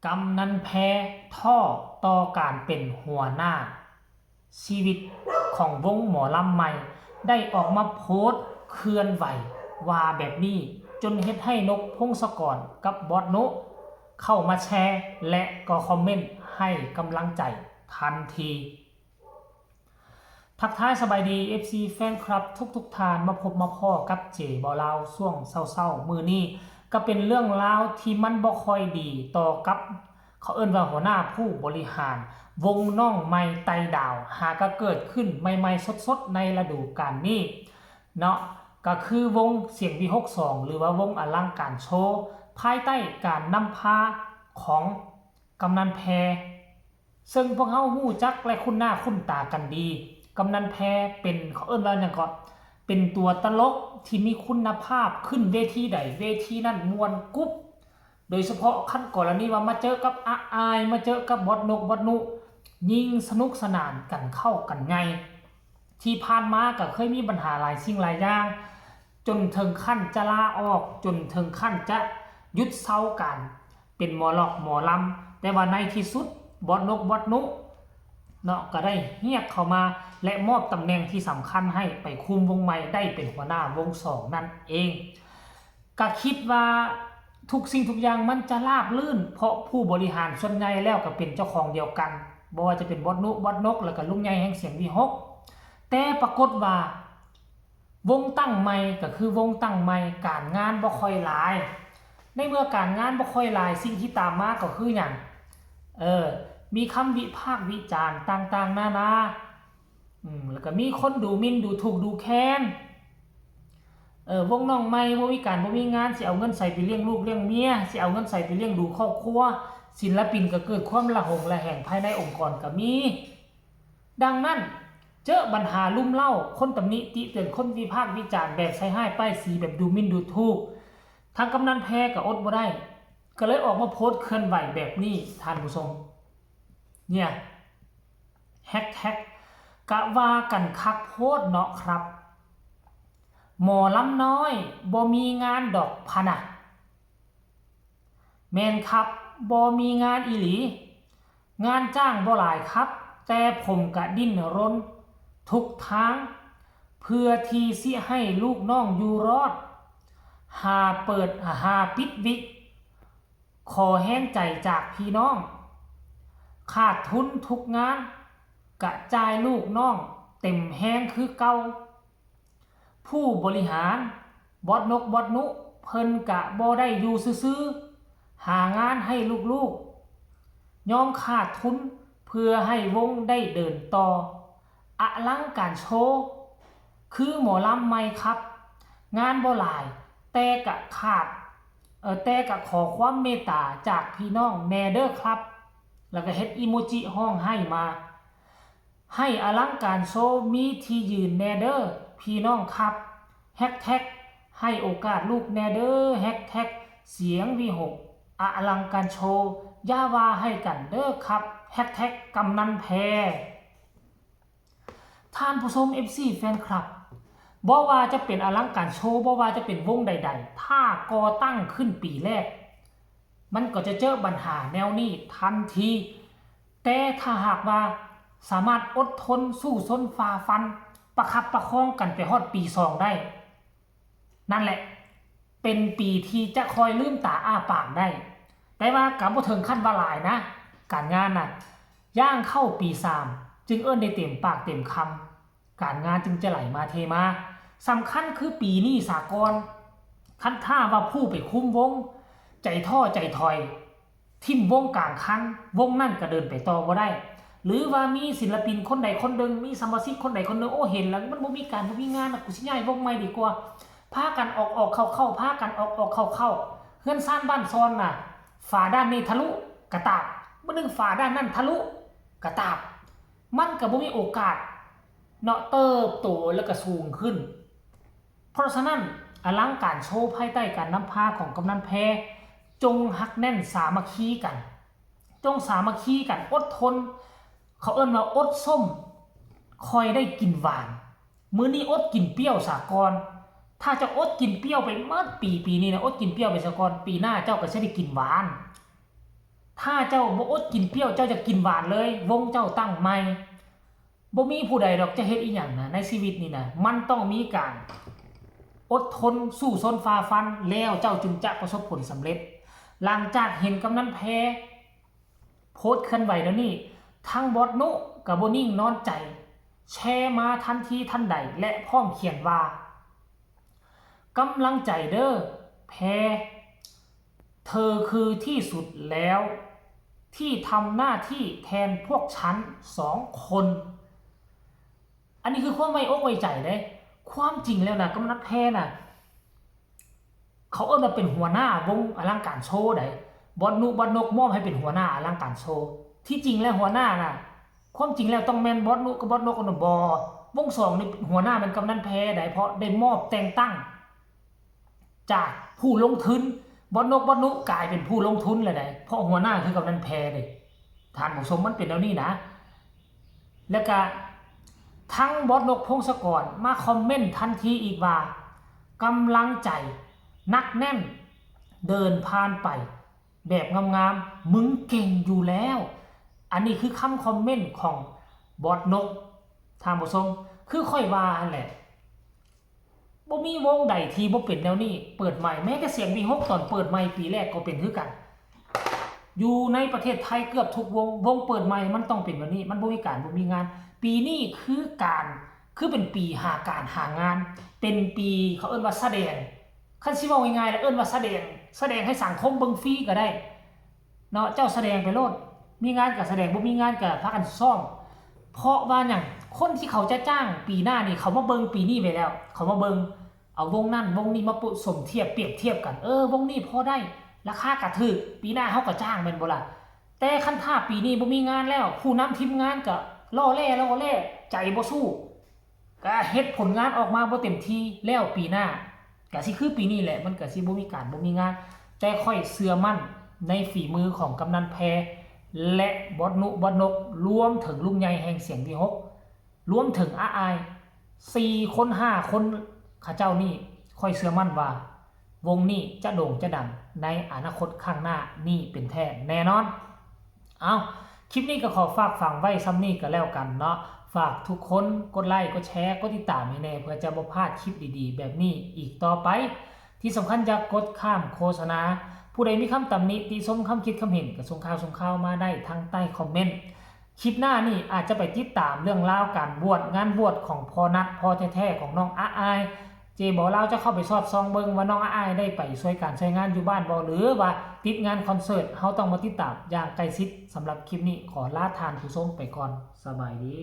กำนันแพ้ท่อต่อการเป็นหัวหน้าชีวิตของวงหมอลำใหม่ได้ออกมาโพสต์เคลื่อนไหวว่าแบบนี้จนเฮ็ดให้นกพงศกรกับบอสโนเข้ามาแชร์และก็คอมเมนต์ให้กำลังใจทันทีทักทายสบายดี FC แฟนคลับทุกท่านมาพบมาพ้อกับเจบ่าวลาวช่วงเศร้าๆมื้อนี้ก็เป็นเรื่องราวที่มันบ่ค่อยดีต่อกับเขาเอิ้นว่าหัวหน้าผู้บริหารวงน้องใหม่ไต่ดาวหากก็เกิดขึ้นใหม่ๆสดๆในฤดูกาลนี้เนาะก็คือวงเสียงวี62หรือว่าวงอลังการโชว์ภายใต้การนำพาของกำนันแพรซึ่งพวกเฮาฮู้จักและคุ้นหน้าคุ้นตากันดีกำนันแพรเป็นเขาเอิ้นว่าหยังก็เป็นตัวตลกที่มีคุณภาพขึ้นเวทีใดเวทีนั้นม่วนกุ๊บโดยเฉพาะขั้นกรณีว่ามาเจอกับอาอายมาเจอกับบอดนุยิ่งสนุกสนานกันเข้ากันไงที่ผ่านมาก็เคยมีปัญหาหลายสิ่งหลายอย่างจนถึงขั้นจะลาออกจนถึงขั้นจะหยุดเซากันเป็นหมอลอกหมอลำแต่ว่าในที่สุดบอดนุเนาะก็ได้เรียกเข้ามาและมอบตำแหน่งที่สำคัญให้ไปคุมวงใหม่ได้เป็นหัวหน้าวง2นั่นเองก็คิดว่าทุกสิ่งทุกอย่างมันจะราบรื่นเพราะผู้บริหารส่วนใหญ่แล้วก็เป็นเจ้าของเดียวกันบ่ว่าจะเป็นบอดนกแล้วก็ลุงใหญ่แห่งเสียงวี6แต่ปรากฏว่าวงตั้งใหม่ก็คือวงตั้งใหม่การงานบ่ค่อยหลายในเมื่อการงานบ่ค่อยหลายสิ่งที่ตามมาก็คือหยังมีคำวิพากษ์วิจารณ์ต่างๆนานาแล้วก็มีคนดูหมิ่นดูถูกดูแค้นวงน้องใหม่บ่มีการบ่มีงานสิเอาเงินใส่ไปเลี้ยงลูกเลี้ยงเมียสิเอาเงินใส่ไปเลี้ยงดูครอบครัวศิลปินก็เกิดความระหองระแหงภายในองค์กรก็มีดังนั้นเจอปัญหาลุ่มเล่าคนตำหนิติเตือนคนวิพากษ์วิจารณ์แบบใส่ร้ายป้ายสีแบบดูหมิ่นดูถูกทางกำนันแพรก็อดบ่ได้ก็เลยออกมาโพสต์เคลื่อนไหวแบบนี้ท่านผู้ชมเนี่ยแฮกกะว่ากันคักโพดเนาะครับหมอลำน้อยบ่มีงานดอกพะนะแม่นครับบ่มีงานอีหลีงานจ้างบ่หลายครับแต่ผมกะดิ้นรนทุกทางเพื่อที่สิให้ลูกน้องอยู่รอดหาเปิดหาปิดวิกขอแห้งใจจากพี่น้องขาดทุนทุกงานกระจายลูกน้องเต็มแห้งคือเก่าผู้บริหารบอดนุเพิ่นกะบ่ได้อยู่ซื่อๆหางานให้ลูกๆยอมขาดทุนเพื่อให้วงได้เดินต่ออลังการโชว์คือหมอลำใหม่ครับงานบ่หลายแต่กะขอความเมตตาจากพี่น้องแน่เด้อครับแล้วก็เฮ็ดอีโมจิห้องให้มาให้อลังการโชว์มีที่ยืนแน่เด้อพี่น้องครับแฮชแท็กให้โอกาสลูกแน่เด้อแฮชแท็กเสียงวี6อลังการโชว์ย่าว่าให้กันเด้อครับแฮชแท็กกำนันแพรท่านผู้ชม FC แฟนคลับบ่ว่าจะเป็นอลังการโชว์บ่ว่าจะเป็นวงใดๆถ้าก่อตั้งขึ้นปีแรกมันก็จะเจอปัญหาแนวนี้ทันทีแต่ถ้าหากว่าสามารถอดทนสู้ซนฝ่าฟันประคับประคองกันไปฮอดปี2ได้นั่นแหละเป็นปีที่จะคอยลืมตาอ้าปากได้แต่ว่ากับบ่ถึงขั้นว่าหลายนะการงานน่ะย่างเข้าปี3จึงเอิ้นได้เต็มปากเต็มคำการงานจึงจะไหลมาเทมาสำคัญคือปีนี้สากลคันท่าว่าผู้ไปคุมวงใจท่อใจถอยทิ่มวงกลางคันวงนั่นก็เดินไปต่อบ่ได้หรือว่ามีศิลปินคนใดคนหนึ่งมีสมาชิกคนใดคนหนึ่งโอ้เห็นแล้วมันบ่มีการบ่มีงานกูสิย้ายวงใหม่ดีกว่าพากันออกเข้าพากันออกเข้าเฮือนซ่านบ้านซอนน่ะฝาด้านนี้ทะลุกระตาบมื้อนึงฝาด้านนั้นทะลุกระตาบมันก็บ่มีโอกาสเนาะเติบโตแล้วก็สูงขึ้นเพราะฉะนั้นอลังการโชว์ภายใต้การนำพาของกำนันแพรจงหักแน่นสามัคคีกันจงสามัคคีกันอดทนเขาเอิ้นว่าอดส้มคอยได้กินหวานมื้อนี้อดกินเปรี้ยวสากลถ้าจะอดกินเปรี้ยวไปเมื่อปีนี้นะอดกินเปรี้ยวไปสากลปีหน้าเจ้าก็จะได้กินหวาน ถ้าเจ้าบ่อดกินเปรี้ยวเจ้าจะกินหวานเลยวงเจ้าตั้งใหม่บ่มีผู้ใดดอกจะเฮ็ดอีหยังนะในชีวิตนี่นะมันต้องมีการอดทนสู้ซนฝ่าฟันแล้วเจ้าจึงจะประสบผลสำเร็จหลังจากเห็นกำนันแพโพสต์เคลื่อนไหวแล้วนี่ทั้งบอสนุกับบ่นิ่งนอนใจแชร์มาทันทีทันใดและพร้อมเขียนว่ากำลังใจเด้อแพเธอคือที่สุดแล้วที่ทำหน้าที่แทนพวกฉัน2 คนอันนี้คือความไว้อกไว้ใจเลยความจริงแล้วนะกำนันแพน่ะเขาว่าเป็นหัวหน้าวงอลังการโชว์ได้บอสนุบอสนกมอบให้เป็นหัวหน้าอลังการโชว์ที่จริงแล้วหัวหน้าน่ะความจริงแล้วต้องแม่นบอสนุกับบอสนกกันบ่วง2นี่หัวหน้าเป็นกำนันแพได้เพราะได้มอบแต่งตั้งจากผู้ลงทุนบอสนกบอสนุกลายเป็นผู้ลงทุนเลยได้เพราะหัวหน้าคือกำนันแพเลยฐานผู้ชมมันเป็นแล้วนี่นะแล้วก็ทั้งบอสนกพงศกรมาคอมเมนต์ทันทีอีกว่ากำลังใจนักแน่นเดินผ่านไปแบบงามๆมึงเก่งอยู่แล้วอันนี้คือคำคอมเมนต์ของบอสนกทางผู้ชมคือค่อยว่าอันแหละบ่มีวงใดที่บ่เป็นแนวนี้เปิดใหม่แม้แต่เสียงวี6ตอนเปิดใหม่ปีแรกก็เป็นคือกันอยู่ในประเทศไทยเกือบทุกวงเปิดใหม่มันต้องเป็นแบบนี้มันบ่มีการบ่มีงานปีนี้คือเป็นปีหาการหางานเป็นปีเขาเอิ้นว่าแสดงคันสิเว้าง่ายๆแล้วเอิ้นว่าแสดงให้สังคมเบิ่งฟรีก็ได้เนาะเจ้าแสดงไปโลดมีงานก็แสดงบ่มีงานก็พากันซ่อมเพราะว่าหยังคนที่เขาจะจ้างปีหน้านี่เขามาเบิ่งปีนี้ไปแล้วเขามาเบิ่งเอาวงนั้นวงนี้มาสมเทียบเปรียบเทียบกันวงนี้พอได้ราคาก็ถูกปีหน้าเฮาก็จ้างแม่นบ่ล่ะแต่คันถ้าปีนี้บ่มีงานแล้วผู้นำทีมงานก็ล่อแล่ใจบ่สู้ก็เฮ็ดผลงานออกมาบ่เต็มที่แล้วปีหน้าก็สิคือปีนี้แหละมันก็สิบ่มีการบ่มีงานแต่ค่อยเชื่อมั่นในฝีมือของกำนันแพและบอสนุบอสนกรวมถึงลุงใหญ่แห่งเสียงที่6รวมถึงอาอาย4คน5คนข้าเจ้านี่ค่อยเชื่อมั่นว่าวงนี้จะโด่งจะดังในอนาคตข้างหน้านี่เป็นแท้แน่นอนเอาคลิปนี้ก็ขอฝากฝังไว้ซ้ำนี้ก็แล้วกันเนาะฝากทุกคนกดไลค์กดแชร์กดติดตามให้แน่เพื่อจะบ่พลาดคลิปดีๆแบบนี้อีกต่อไปที่สำคัญอย่ากดข้ามโฆษณาผู้ใดมีคำตำหนิติชมคำคิดคำเห็นก็ส่งข่าวมาได้ทางใต้คอมเมนต์คลิปหน้านี่อาจจะไปติดตามเรื่องราวการบวชงานบวชของพ่อนัทพ่อแท้ๆของน้องอาอายเจบอกเราจะเข้าไปสอดส่องเบิ่งว่าน้องอาอายได้ไปช่วยการใช้งานอยู่บ้านบ่หรือว่าติดงานคอนเสิร์ตเฮาต้องมาติดตามอย่างใกล้ชิดสำหรับคลิปนี้ขอลาทานผู้ชมไปก่อนสบายดี